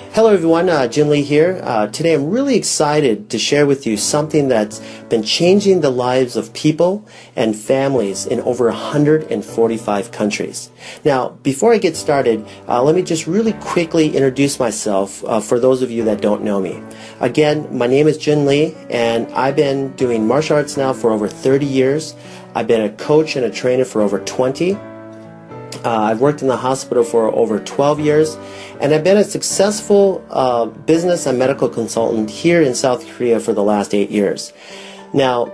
Hello everyone, Jin Lee here. Today I'm really excited to share with you something that's been changing the lives of people and families in over 145 countries. Now, before I get started, let me just really quickly introduce myself for those of you that don't know me. Again, my name is Jin Lee, and I've been doing martial arts now for over 30 years. I've been a coach and a trainer for over 20. I've worked in the hospital for over 12 years, and I've been a successful business and medical consultant here in South Korea for the last 8 years. Now,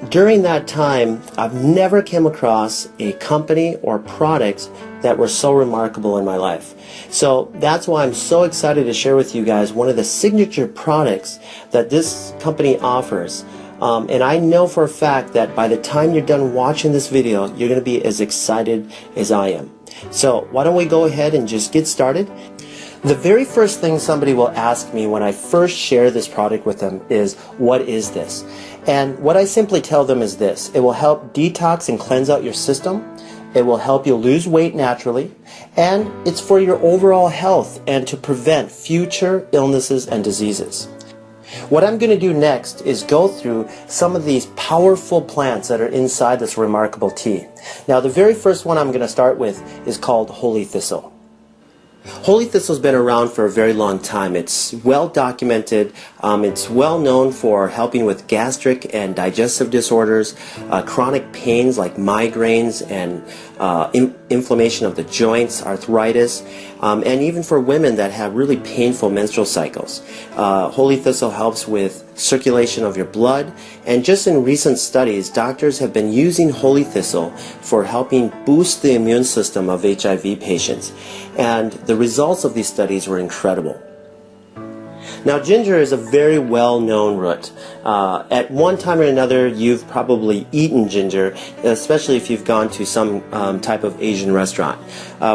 during that time, I've never came across a company or products that were so remarkable in my life. So that's why I'm so excited to share with you guys one of the signature products that this company offers. And I know for a fact that by the time you're done watching this video, you're going to be as excited as I am. So why don't we go ahead and just get started? The very first thing somebody will ask me when I first share this product with them is, what is this? And what I simply tell them is this: it will help detox and cleanse out your system. It will help you lose weight naturally, and it's for your overall health and to prevent future illnesses and diseases. What I'm going to do next is go through some of these powerful plants that are inside this remarkable tea. Now, the very first one I'm going to start with is called Holy Thistle. Holy Thistle's been around for a very long time. It's well documented. It's well known for helping with gastric and digestive disorders, chronic pains like migraines and inflammation of the joints, arthritis, and even for women that have really painful menstrual cycles. Holy Thistle helps with circulation of your blood, and just in recent studies, doctors have been using Holy Thistle for helping boost the immune system of HIV patients, and the results of these studies were incredible. Now, ginger is a very well-known root. At one time or another, you've probably eaten ginger, especially if you've gone to some type of Asian restaurant.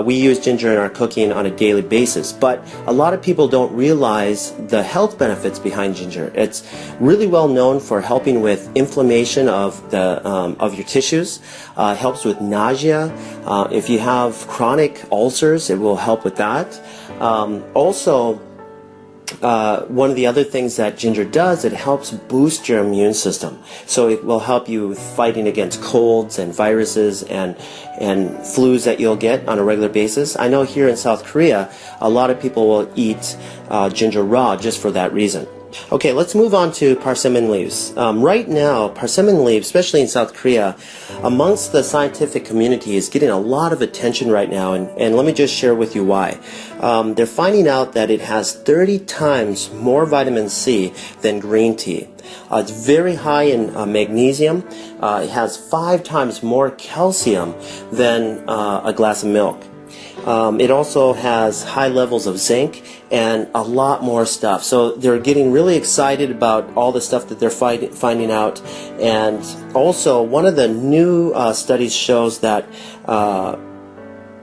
We use ginger in our cooking on a daily basis, but a lot of people don't realize the health benefits behind ginger. It's really well known for helping with inflammation of your tissues. Helps with nausea. If you have chronic ulcers, it will help with that. One of the other things that ginger does, it helps boost your immune system. So it will help you with fighting against colds and viruses and flus that you'll get on a regular basis. I know here in South Korea, a lot of people will eat ginger raw just for that reason. Okay, let's move on to persimmon leaves. Right now, persimmon leaves, especially in South Korea, amongst the scientific community is getting a lot of attention right now, and let me just share with you why. They're finding out that it has 30 times more vitamin C than green tea. It's very high in magnesium. It has 5 times more calcium than a glass of milk. It also has high levels of zinc and a lot more stuff. So they're getting really excited about all the stuff that they're finding out. And also, one of the new studies shows that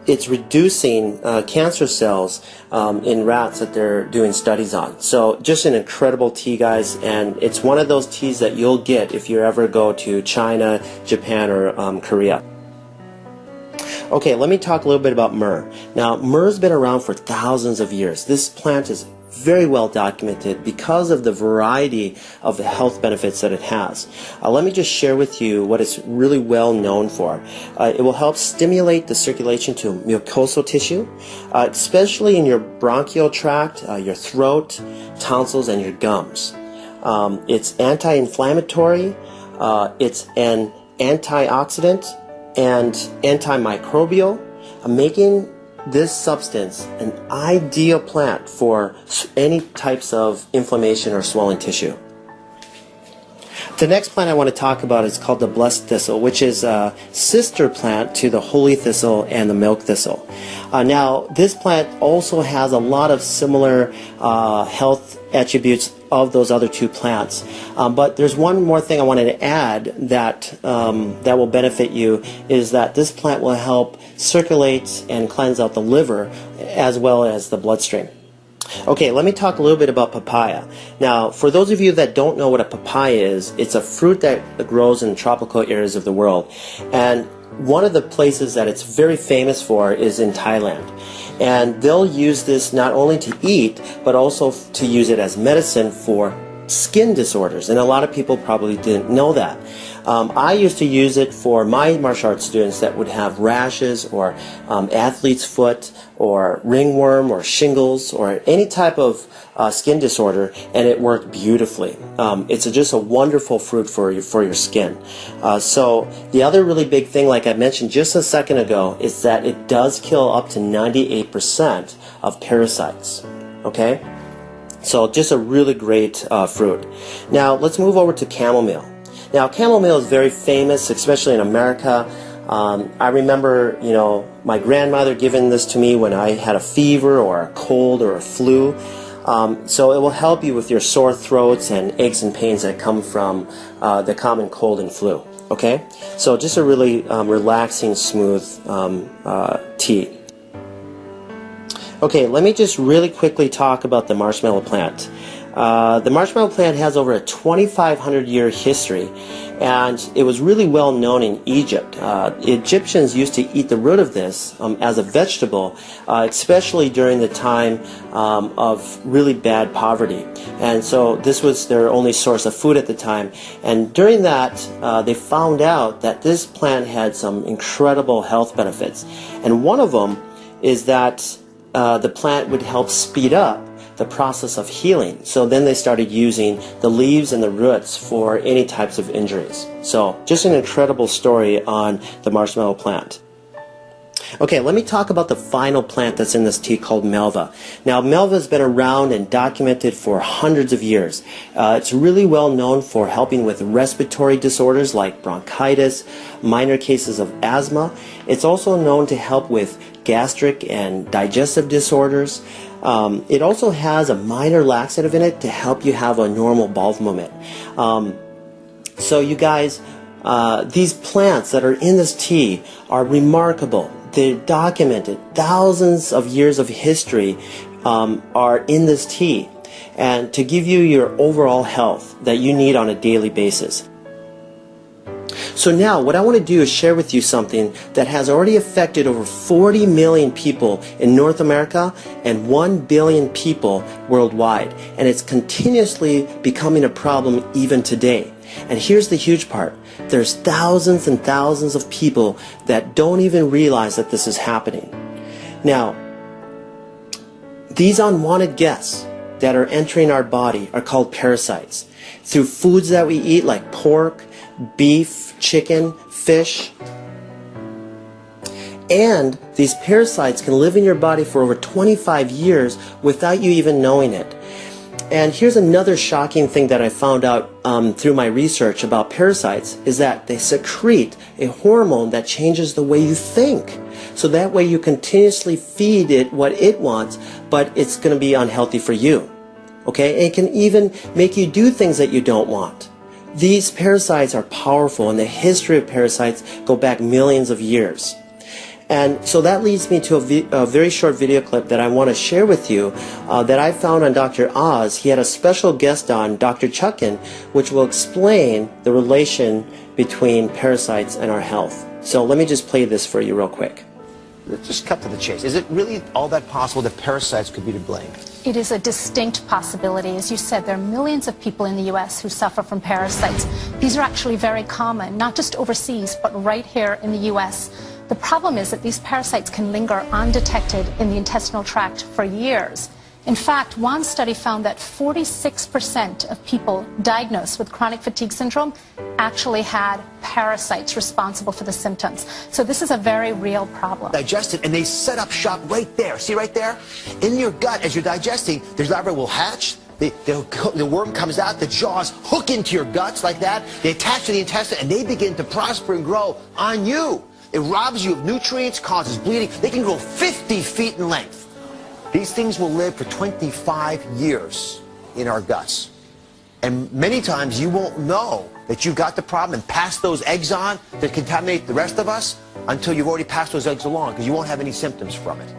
it's reducing cancer cells in rats that they're doing studies on. So just an incredible tea, guys, and it's one of those teas that you'll get if you ever go to China, Japan, or Korea. Okay, let me talk a little bit about myrrh. Now, myrrh's been around for thousands of years. This plant is very well documented because of the variety of the health benefits that it has. Let me just share with you what it's really well known for. It will help stimulate the circulation to mucosal tissue, especially in your bronchial tract, your throat, tonsils, and your gums. It's anti-inflammatory, it's an antioxidant, and antimicrobial, making this substance an ideal plant for any types of inflammation or swelling tissue. The next plant I want to talk about is called the blessed thistle, which is a sister plant to the holy thistle and the milk thistle. Now, this plant also has a lot of similar health attributes of those other two plants. But there's one more thing I wanted to add that that will benefit you, is that this plant will help circulate and cleanse out the liver as well as the bloodstream. Okay, let me talk a little bit about papaya. Now, for those of you that don't know what a papaya is, it's a fruit that grows in tropical areas of the world. And one of the places that it's very famous for is in Thailand. And they'll use this not only to eat, but also to use it as medicine for skin disorders. And a lot of people probably didn't know that. I used to use it for my martial arts students that would have rashes or athlete's foot or ringworm or shingles or any type of skin disorder, and it worked beautifully. It's just a wonderful fruit for your skin. So the other really big thing, like I mentioned just a second ago, is that it does kill up to 98% of parasites. Okay? So just a really great fruit. Now let's move over to chamomile. Now chamomile is very famous, especially in America. I remember, my grandmother giving this to me when I had a fever or a cold or a flu. So it will help you with your sore throats and aches and pains that come from the common cold and flu. Okay? So just a really relaxing, smooth tea. Okay, let me just really quickly talk about the marshmallow plant. The marshmallow plant has over a 2,500-year history, and it was really well known in Egypt. Egyptians used to eat the root of this as a vegetable, especially during the time of really bad poverty. And so this was their only source of food at the time. And during that, they found out that this plant had some incredible health benefits. And one of them is that the plant would help speed up the process of healing. So then they started using the leaves and the roots for any types of injuries. So just an incredible story on the marshmallow plant. Okay, let me talk about the final plant that's in this tea called Melva. Now, Melva has been around and documented for hundreds of years. It's really well known for helping with respiratory disorders like bronchitis, minor cases of asthma. It's also known to help with gastric and digestive disorders. It also has a minor laxative in it to help you have a normal bowel movement. So you guys, these plants that are in this tea are remarkable. They're documented. Thousands of years of history are in this tea, and to give you your overall health that you need on a daily basis. So now what I want to do is share with you something that has already affected over 40 million people in North America and 1 billion people worldwide, and it's continuously becoming a problem even today. And here's the huge part. There's thousands and thousands of people that don't even realize that this is happening. Now, these unwanted guests that are entering our body are called parasites. Through foods that we eat like pork, beef, chicken, fish. And these parasites can live in your body for over 25 years without you even knowing it. And here's another shocking thing that I found out through my research about parasites is that they secrete a hormone that changes the way you think. So that way you continuously feed it what it wants, but it's going to be unhealthy for you. Okay? And it can even make you do things that you don't want. These parasites are powerful, and the history of parasites go back millions of years. And so that leads me to a very short video clip that I want to share with you that I found on Dr. Oz. He had a special guest on, Dr. Chuckin, which will explain the relation between parasites and our health. So let me just play this for you real quick. Let's just cut to the chase. Is it really all that possible that parasites could be to blame? It is a distinct possibility. As you said, there are millions of people in the U.S. who suffer from parasites. These are actually very common, not just overseas, but right here in the U.S. The problem is that these parasites can linger undetected in the intestinal tract for years. In fact, one study found that 46% of people diagnosed with chronic fatigue syndrome actually had parasites responsible for the symptoms. So this is a very real problem. Digested, and they set up shop right there. See right there? In your gut, as you're digesting, the larvae will hatch. The worm comes out, the jaws hook into your guts like that. They attach to the intestine, and they begin to prosper and grow on you. It robs you of nutrients, causes bleeding. They can grow 50 feet in length. These things will live for 25 years in our guts. And many times you won't know that you've got the problem and pass those eggs on that contaminate the rest of us until you've already passed those eggs along, because you won't have any symptoms from it.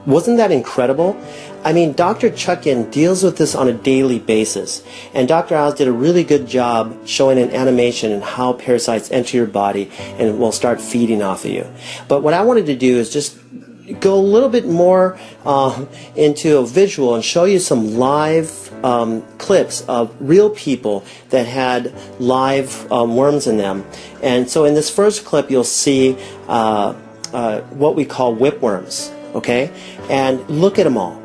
Wasn't that incredible? I mean, Dr. Chuckin deals with this on a daily basis, and Dr. Oz did a really good job showing an animation and how parasites enter your body and will start feeding off of you. But what I wanted to do is just go a little bit more into a visual and show you some live clips of real people that had live worms in them. And so in this first clip, you'll see what we call whipworms. Okay, and look at them all.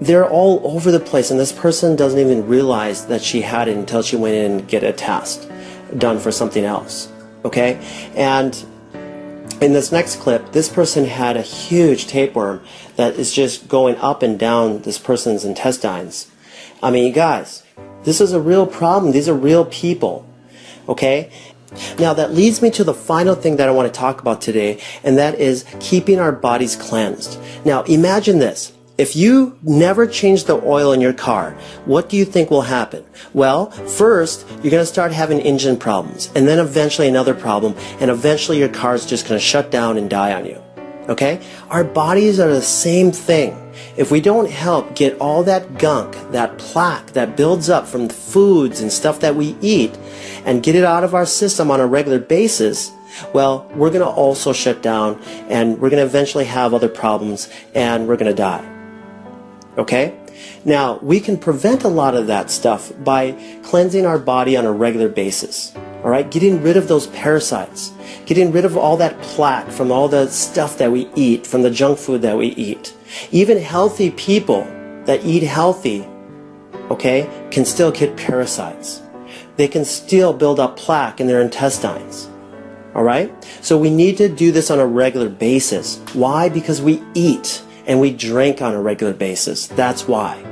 They're all over the place, and this person doesn't even realize that she had it until she went in and get a test done for something else. Okay, and in this next clip, this person had a huge tapeworm that is just going up and down this person's intestines. I mean, you guys, this is a real problem. These are real people. Okay. Now that leads me to the final thing that I want to talk about today, and that is keeping our bodies cleansed. Now imagine this. If you never change the oil in your car, what do you think will happen? Well, first, you're going to start having engine problems, and then eventually another problem, and eventually your car is just going to shut down and die on you. Okay? Our bodies are the same thing. If we don't help get all that gunk, that plaque that builds up from the foods and stuff that we eat, and get it out of our system on a regular basis, well, we're going to also shut down, and we're going to eventually have other problems, and we're going to die. Okay? Now, we can prevent a lot of that stuff by cleansing our body on a regular basis. All right? Getting rid of those parasites. Getting rid of all that plaque from all the stuff that we eat, from the junk food that we eat. Even healthy people that eat healthy, okay, can still get parasites. They can still build up plaque in their intestines. All right? So we need to do this on a regular basis. Why? Because we eat and we drink on a regular basis. That's why.